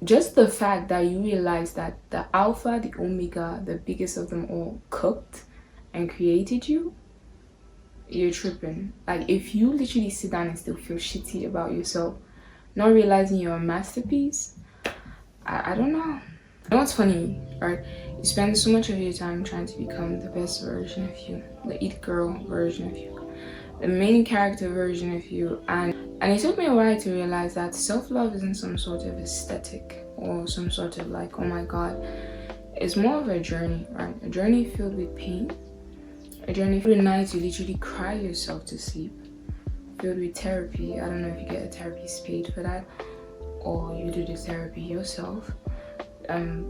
just the fact that you realize that the alpha, the omega, the biggest of them all cooked and created you, you're tripping. Like, if you literally sit down and still feel shitty about yourself, not realizing you're a masterpiece, I don't know. You know what's funny, right? You spend so much of your time trying to become the best version of you, the it girl version of you, the main character version of you, and it took me a while to realize that self-love isn't some sort of aesthetic or some sort of like, oh my god. It's more of a journey, right? A journey filled with pain, a journey filled with nights you literally cry yourself to sleep, filled with therapy. I don't know if you get a therapist paid for that or you do the therapy yourself.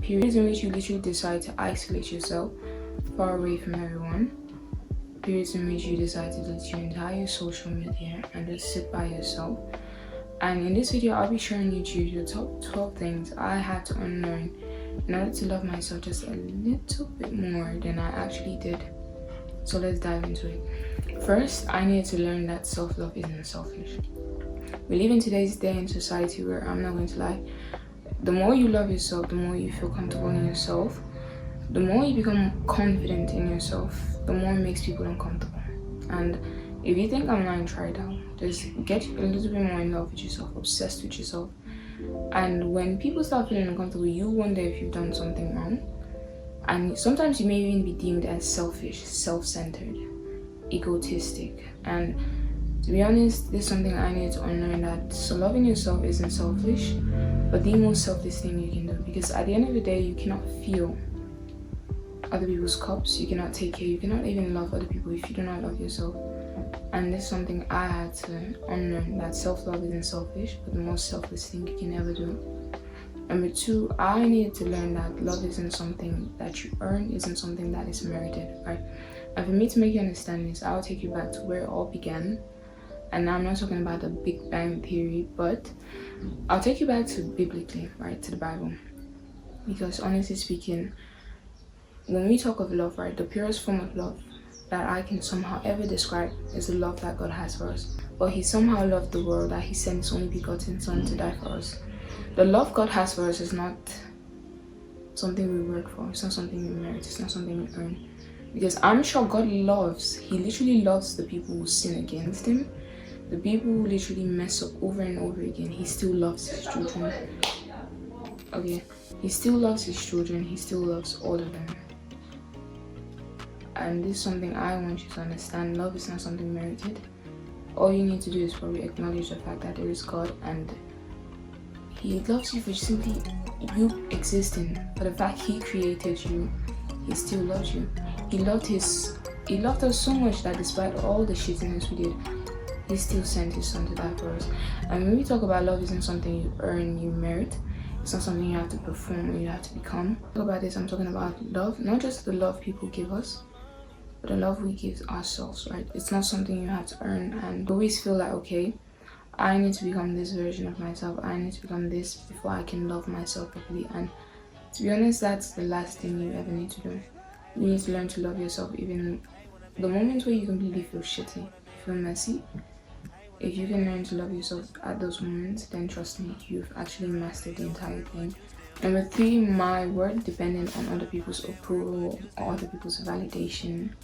Periods in which you literally decide to isolate yourself far away from everyone. Periods in which you decide to delete your entire social media and just sit by yourself. And in this video, I'll be sharing you the top 12 things I had to unlearn in order to love myself just a little bit more than I actually did. So let's dive into it. First, I needed to learn that self-love isn't selfish. We live in today's day and society where, I'm not going to lie, the more you love yourself, the more you feel comfortable in yourself, the more you become confident in yourself, the more it makes people uncomfortable. And if you think I'm lying, try it out. Just get a little bit more in love with yourself, obsessed with yourself. And when people start feeling uncomfortable, you wonder if you've done something wrong. And sometimes you may even be deemed as selfish, self-centered, egotistic. And to be honest, this is something I need to unlearn, that so loving yourself isn't selfish, but the most selfless thing you can do. Because at the end of the day, you cannot feel other people's cups, you cannot take care, you cannot even love other people if you do not love yourself. And this is something I had to unlearn, that self-love isn't selfish, but the most selfless thing you can ever do. Number two, I needed to learn that love isn't something that you earn, isn't something that is merited, right? And for me to make you understand this, I'll take you back to where it all began. And I'm not talking about the Big Bang Theory, but I'll take you back to biblically, right, to the Bible. Because honestly speaking, when we talk of love, right, the purest form of love that I can somehow ever describe is the love that God has for us. But he somehow loved the world that he sent his only begotten son to die for us. The love God has for us is not something we work for, it's not something we merit, it's not something we earn. Because I'm sure God loves, he literally loves the people who sin against him. The people who literally mess up over and over again, he still loves his children. Okay, he still loves his children, he still loves all of them. And this is something I want you to understand. Love is not something merited. All you need to do is probably acknowledge the fact that there is God, and he loves you for simply you existing. For the fact he created you, he still loves you. He loved us so much that despite all the shittiness we did, he still sent his son to die for us. And when we talk about love isn't something you earn, you merit. It's not something you have to perform or you have to become. Talk about this, I'm talking about love, not just the love people give us, but the love we give ourselves, right? It's not something you have to earn and always feel like, okay, I need to become this version of myself. I need to become this before I can love myself properly. And to be honest, that's the last thing you ever need to do. You need to learn to love yourself even the moments where you completely feel shitty, feel messy. If you can learn to love yourself at those moments, then trust me, you've actually mastered the entire thing. Number three, my worth dependent on other people's approval or other people's validation.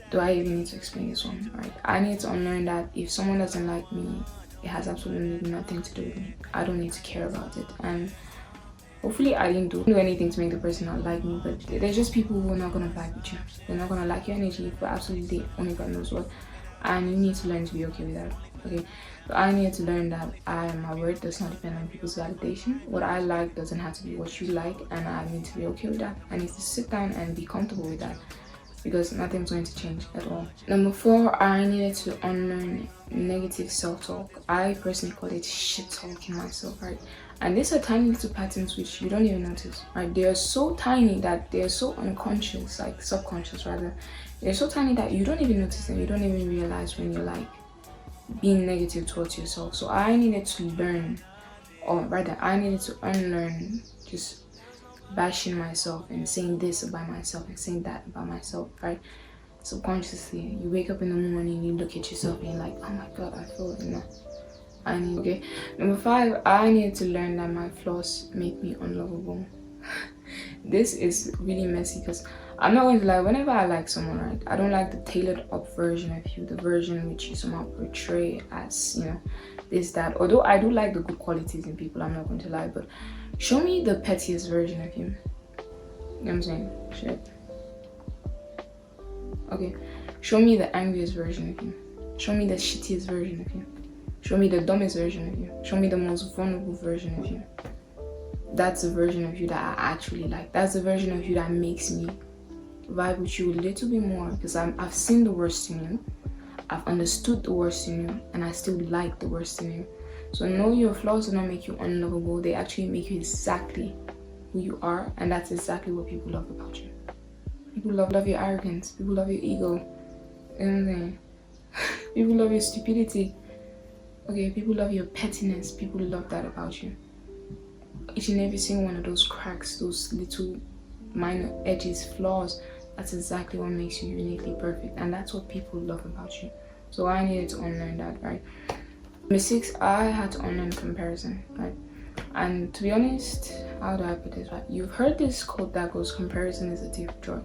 Do I even need to explain this one, right? I need to unlearn that if someone doesn't like me, it has absolutely nothing to do with me. I don't need to care about it. And hopefully I didn't do anything to make the person not like me, but there's just people who are not gonna vibe with you. They're not gonna like your energy for absolutely only God knows what. And you need to learn to be okay with that. Okay, so I need to learn that my worth does not depend on people's validation. What I like doesn't have to be what you like, and I need to be okay with that. I need to sit down and be comfortable with that, because nothing's going to change at all. Number four, I needed to unlearn negative self-talk. I personally call it shit talking myself, right? And these are tiny little patterns which you don't even notice, right? They are so tiny that they're so unconscious, like subconscious rather. They're so tiny that you don't even notice them. You don't even realize when you're like being negative towards yourself. So I needed to learn, or rather I needed to unlearn just bashing myself and saying this about myself and saying that about myself, right? Subconsciously, you wake up in the morning, you look at yourself and you're like, oh my god, I feel enough. Okay, number 5, I need to learn that my flaws make me unlovable. This is really messy because I'm not going to lie, whenever I like someone, right, I don't like the tailored up version of you, the version which you somehow portray as, this, that. Although I do like the good qualities in people, I'm not going to lie, but show me the pettiest version of you. You know what I'm saying? Shit. Okay, show me the angriest version of you. Show me the shittiest version of you. Show me the dumbest version of you. Show me the most vulnerable version of you. That's the version of you that I actually like. That's the version of you that makes me vibe with you a little bit more, because I've seen the worst in you. I've understood the worst in you, and I still like the worst in you. So know your flaws do not make you unlovable. They actually make you exactly who you are, and that's exactly what people love about you. People love your arrogance. People love your ego. You know what I'm saying? People love your stupidity. Okay, people love your pettiness. People love that about you. Each and every single one of those cracks, those little minor edges, flaws, that's exactly what makes you uniquely perfect, and that's what people love about you. So I needed to unlearn that, right? Number 6, I had to unlearn comparison, right? And to be honest, how do I put this, right? You've heard this quote that goes, comparison is a thief of joy.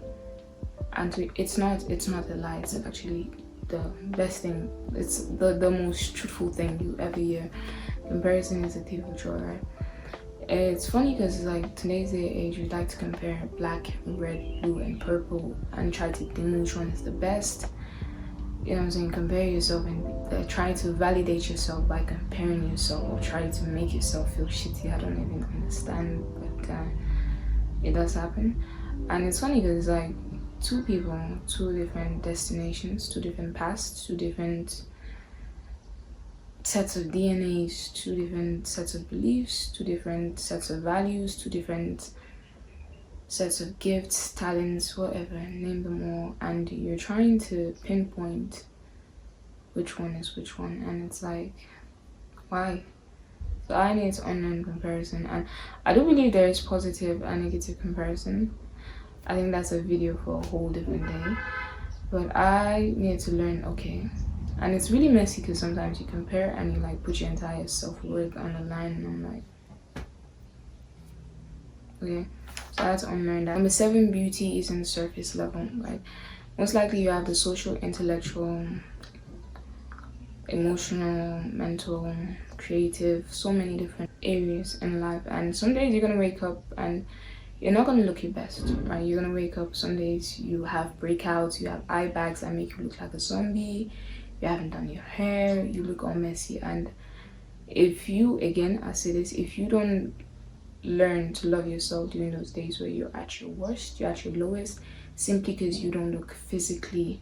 And it's not a lie. It's actually the best thing. It's the most truthful thing you ever hear. Comparison is a thief of joy, right? It's funny because like today's day and age, we like to compare black, red, blue, and purple and try to think which one is the best. You know what I'm saying? Compare yourself and try to validate yourself by comparing yourself, or try to make yourself feel shitty. I don't even understand, but it does happen. And it's funny because like two people, two different destinations, two different pasts, two different sets of DNAs, two different sets of beliefs, two different sets of values, two different sets of gifts, talents, whatever, name them all, and you're trying to pinpoint which one is which one, and it's like, why? So I need to unlearn comparison, and I do believe there is positive and negative comparison. I think that's a video for a whole different day, but I need to learn, okay. And it's really messy because sometimes you compare and you like put your entire self-worth on the line, and I'm like, okay. So I had to unlearn that. Number 7, beauty isn't surface level, right? Most likely you have the social, intellectual, emotional, mental, creative, so many different areas in life. And some days you're gonna wake up and you're not gonna look your best, right? You're gonna wake up, some days you have breakouts, you have eye bags that make you look like a zombie, you haven't done your hair, you look all messy. And if you, again, I say this, if you don't learn to love yourself during those days where you're at your worst, you're at your lowest, simply because you don't look physically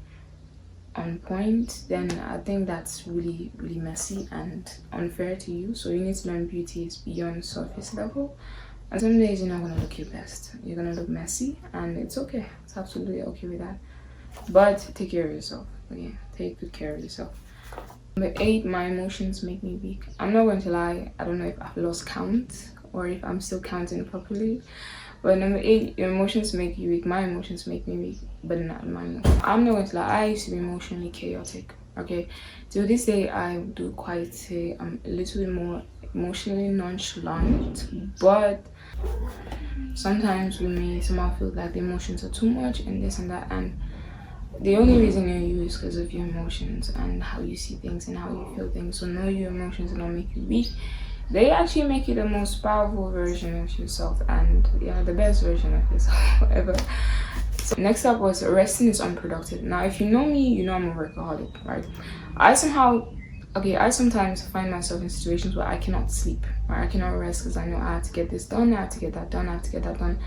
on point, then I think that's really, really messy and unfair to you. So you need to learn beauty is beyond surface level. And some days you're not gonna look your best. You're gonna look messy, and it's okay. It's absolutely okay with that. But take care of yourself. Okay, take good care of yourself. Number 8, my emotions make me weak. I'm not going to lie, I don't know if I've lost count or if I'm still counting properly. But number 8, your emotions make you weak. My emotions make me weak, but not mine. I'm not going to lie, I used to be emotionally chaotic. Okay, till this day I do quite say I'm a little bit more emotionally nonchalant, but sometimes we may somehow feel like the emotions are too much and this and that, and the only reason you're you is because of your emotions and how you see things and how you feel things. So know your emotions do not make you weak. They actually make you the most powerful version of yourself, and yeah, the best version of yourself ever. So next up was resting is unproductive. Now if you know me, you know I'm a workaholic, right? I sometimes find myself in situations where I cannot sleep, or I cannot rest because I know I have to get this done, I have to get that done, I have to get that done.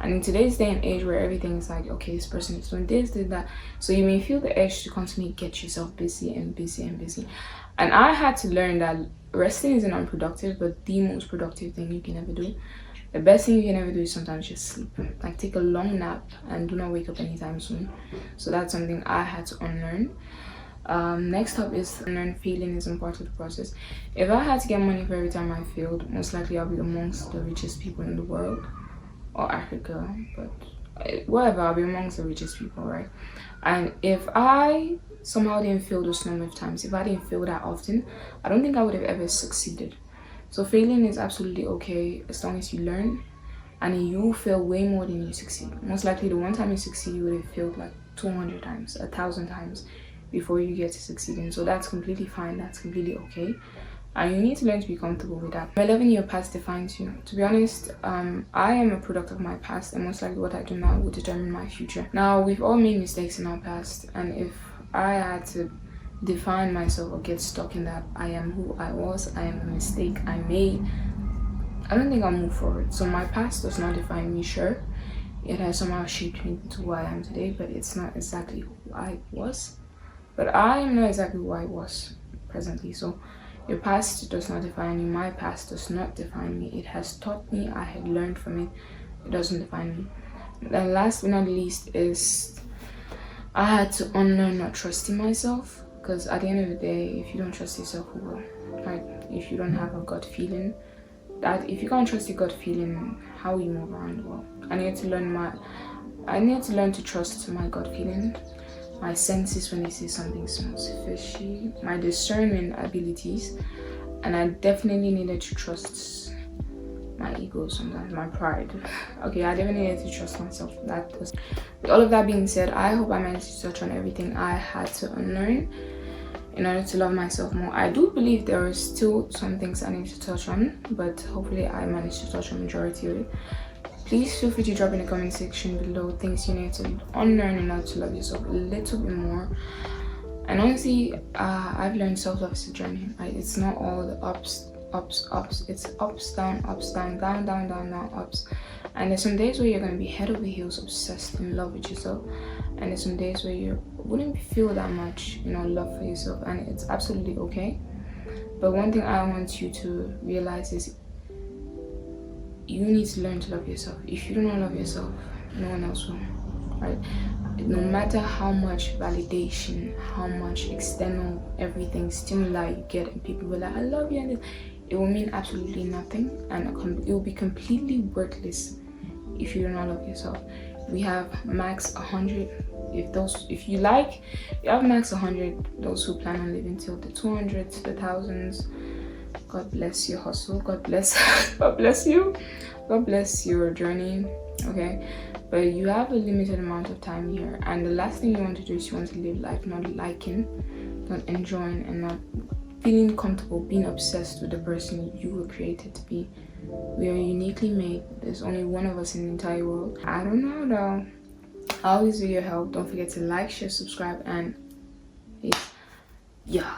And in today's day and age where everything is like, okay, this person is doing this, did that, so you may feel the urge to constantly get yourself busy and busy and busy. And I had to learn that resting isn't unproductive, but the most productive thing you can ever do. The best thing you can ever do is sometimes just sleep. Like take a long nap and do not wake up anytime soon. So that's something I had to unlearn. Next up is unlearn failing isn't part of the process. If I had to get money for every time I failed, most likely I'll be amongst the richest people in the world, or Africa, but whatever, I'll be amongst the richest people, right? And if I somehow didn't fail those number of times, if I didn't fail that often, I don't think I would have ever succeeded. So failing is absolutely okay as long as you learn, and you fail way more than you succeed. Most likely the one time you succeed, you would have failed like 200 times, 1,000 times before you get to succeeding. So that's completely fine, that's completely okay. And you need to learn to be comfortable with that. By loving your past defines you. To be honest, I am a product of my past, and most likely what I do now will determine my future. Now, we've all made mistakes in our past, and if I had to define myself or get stuck in that I am who I was, I am a mistake I made, I don't think I'll move forward. So my past does not define me, sure. It has somehow shaped me into who I am today, but it's not exactly who I was. But I am not exactly who I was presently. So your past does not define you. My past does not define me. It has taught me. I had learned from it. It doesn't define me. And last but not least is I had to unlearn not trusting myself. Because at the end of the day, if you don't trust yourself, who will? Right? If you don't have a gut feeling, that if you can't trust your gut feeling, how will you move around the world? I need to learn to trust my gut feeling, my senses when they say something smells fishy, my discernment abilities, and I definitely needed to trust my ego sometimes, my pride. Okay, I definitely needed to trust myself. With all of that being said, I hope I managed to touch on everything I had to unlearn in order to love myself more. I do believe there are still some things I need to touch on, but hopefully I managed to touch on the majority of it. Please feel free to drop in the comment section below things you need to unlearn in order to love yourself a little bit more. And honestly, I've learned self-love is a journey, right? It's not all the ups. It's ups, down, down, down, down, ups. And there's some days where you're going to be head over heels obsessed in love with yourself, and there's some days where you wouldn't feel that much, love for yourself, and it's absolutely okay. But one thing I want you to realize is you need to learn to love yourself. If you do not love yourself, no one else will, right? No matter how much validation, how much external everything stimuli you get, and people will like, I love you, and it will mean absolutely nothing, and it will be completely worthless if you do not love yourself. We have max 100. If you have max 100. Those who plan on living till the 200s, the thousands. God bless your hustle. God bless you. God bless your journey. Okay, but you have a limited amount of time here, and the last thing you want to do is you want to live life not liking, not enjoying, and not feeling comfortable being obsessed with the person you were created to be. We are uniquely made. There's only one of us in the entire world. I don't know though. I always need your help. Don't forget to like, share, subscribe, and yeah.